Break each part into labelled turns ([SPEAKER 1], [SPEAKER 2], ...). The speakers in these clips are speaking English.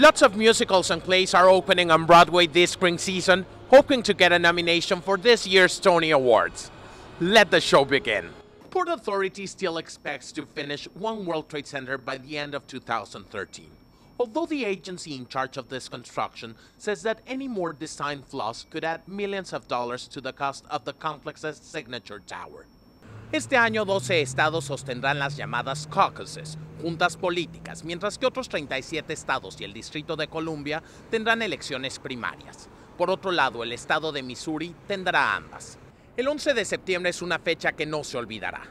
[SPEAKER 1] Lots of musicals and plays are opening on Broadway this spring season, hoping to get a nomination for this year's Tony Awards. Let the show begin. Port Authority still expects to finish One World Trade Center by the end of 2013. Although the agency in charge of this construction says that any more design flaws could add millions of dollars to the cost of the complex's signature tower. Este año 12 estados sostendrán las llamadas caucuses, juntas políticas, mientras que otros 37 estados y el Distrito de Columbia tendrán elecciones primarias. Por otro lado, el estado de Missouri tendrá ambas. El 11 de septiembre es una fecha que no se olvidará.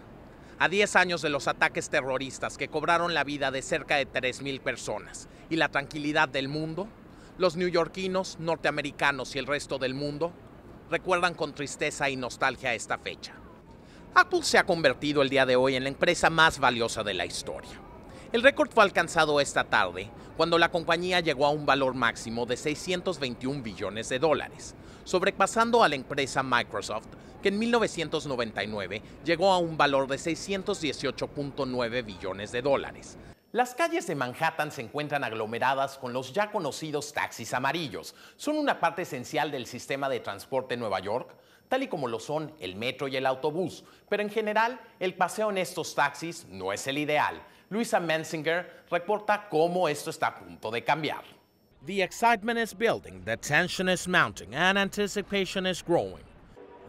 [SPEAKER 1] A 10 años de los ataques terroristas que cobraron la vida de cerca de 3,000 personas y la tranquilidad del mundo, los neoyorquinos, norteamericanos y el resto del mundo recuerdan con tristeza y nostalgia esta fecha. Apple se ha convertido el día de hoy en la empresa más valiosa de la historia. El récord fue alcanzado esta tarde, cuando la compañía llegó a un valor máximo de $621 billones, sobrepasando a la empresa Microsoft, que en 1999 llegó a un valor de $618.9 billones. Las calles de Manhattan se encuentran aglomeradas con los ya conocidos taxis amarillos. Son una parte esencial del sistema de transporte en Nueva York, tal y como lo son el metro y el autobús, pero en general el paseo en estos taxis no es el ideal. Luisa Menzinger reporta cómo esto está a punto de cambiar. The excitement is building, the tension is mounting, and anticipation is growing.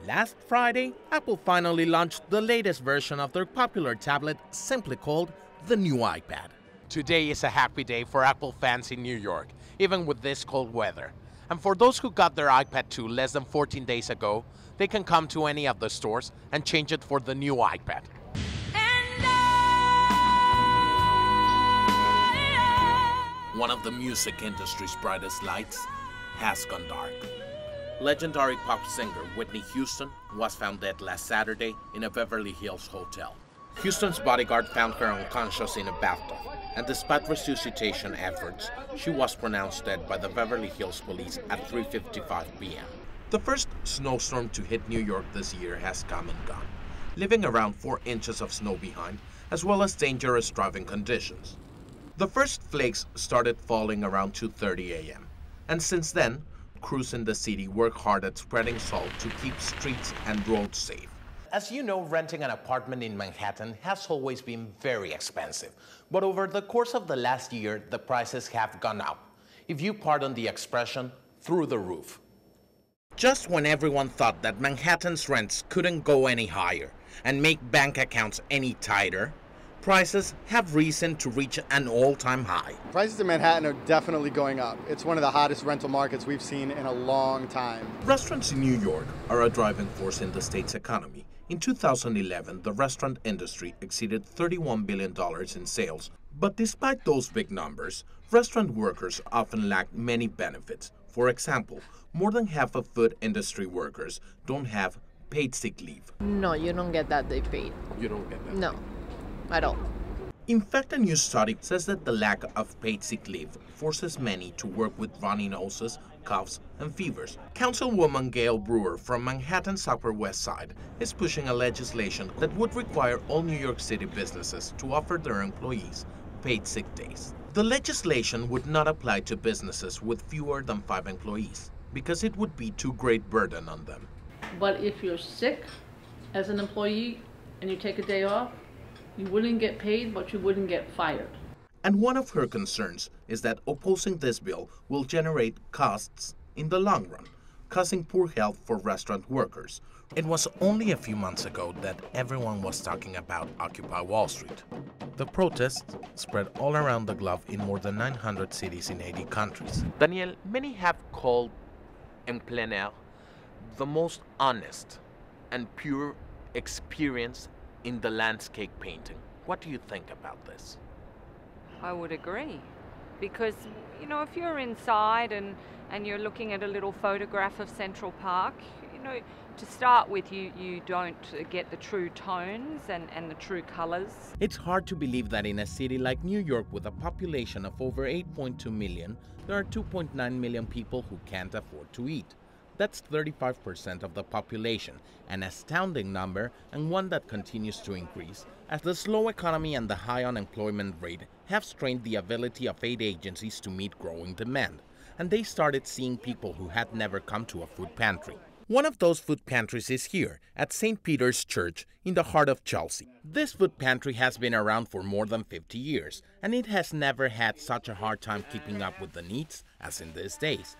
[SPEAKER 1] Last Friday, Apple finally launched the latest version of their popular tablet, simply called the new iPad. Today is a happy day for Apple fans in New York, even with this cold weather. And for those who got their iPad 2 less than 14 days ago, they can come to any of the stores and change it for the new iPad. One of the music industry's brightest lights has gone dark. Legendary pop singer Whitney Houston was found dead last Saturday in a Beverly Hills hotel. Houston's bodyguard found her unconscious in a bathtub, and despite resuscitation efforts, she was pronounced dead by the Beverly Hills police at 3:55 p.m. The first snowstorm to hit New York this year has come and gone, leaving around 4 inches of snow behind, as well as dangerous driving conditions. The first flakes started falling around 2:30 a.m., and since then, crews in the city work hard at spreading salt to keep streets and roads safe. As you know, renting an apartment in Manhattan has always been very expensive, but over the course of the last year, the prices have gone up. If you pardon the expression, through the roof. Just when everyone thought that Manhattan's rents couldn't go any higher and make bank accounts any tighter, prices have risen to reach an all-time high.
[SPEAKER 2] Prices in Manhattan are definitely going up. It's one of the hottest rental markets we've seen in a long time.
[SPEAKER 1] Restaurants in New York are a driving force in the state's economy. In 2011, the restaurant industry exceeded $31 billion in sales. But despite those big numbers, restaurant workers often lack many benefits. For example, more than half of food industry workers don't have paid sick leave.
[SPEAKER 3] No, you don't get that day paid.
[SPEAKER 1] You don't get that?
[SPEAKER 3] No, at all.
[SPEAKER 1] In fact, a new study says that the lack of paid sick leave forces many to work with runny noses, coughs, and fevers. Councilwoman Gail Brewer from Manhattan's Upper West Side is pushing a legislation that would require all New York City businesses to offer their employees paid sick days. The legislation would not apply to businesses with fewer than 5 employees, because it would be too great burden on them.
[SPEAKER 4] But if you're sick as an employee and you take a day off, you wouldn't get paid, but you wouldn't get fired.
[SPEAKER 1] And one of her concerns is that opposing this bill will generate costs in the long run, causing poor health for restaurant workers. It was only a few months ago that everyone was talking about Occupy Wall Street. The protests spread all around the globe in more than 900 cities in 80 countries. Daniel, many have called en plein air the most honest and pure experience in the landscape painting. What do you think about this?
[SPEAKER 5] I would agree, because you know, if you're inside and you're looking at a little photograph of Central Park, you know, to start with, you don't get the true tones and the true colors.
[SPEAKER 1] It's hard to believe that in a city like New York with a population of over 8.2 million, there are 2.9 million people who can't afford to eat. That's 35% of the population, an astounding number and one that continues to increase as the slow economy and the high unemployment rate have strained the ability of aid agencies to meet growing demand, and they started seeing people who had never come to a food pantry. One of those food pantries is here at St. Peter's Church in the heart of Chelsea. This food pantry has been around for more than 50 years, and it has never had such a hard time keeping up with the needs as in these days.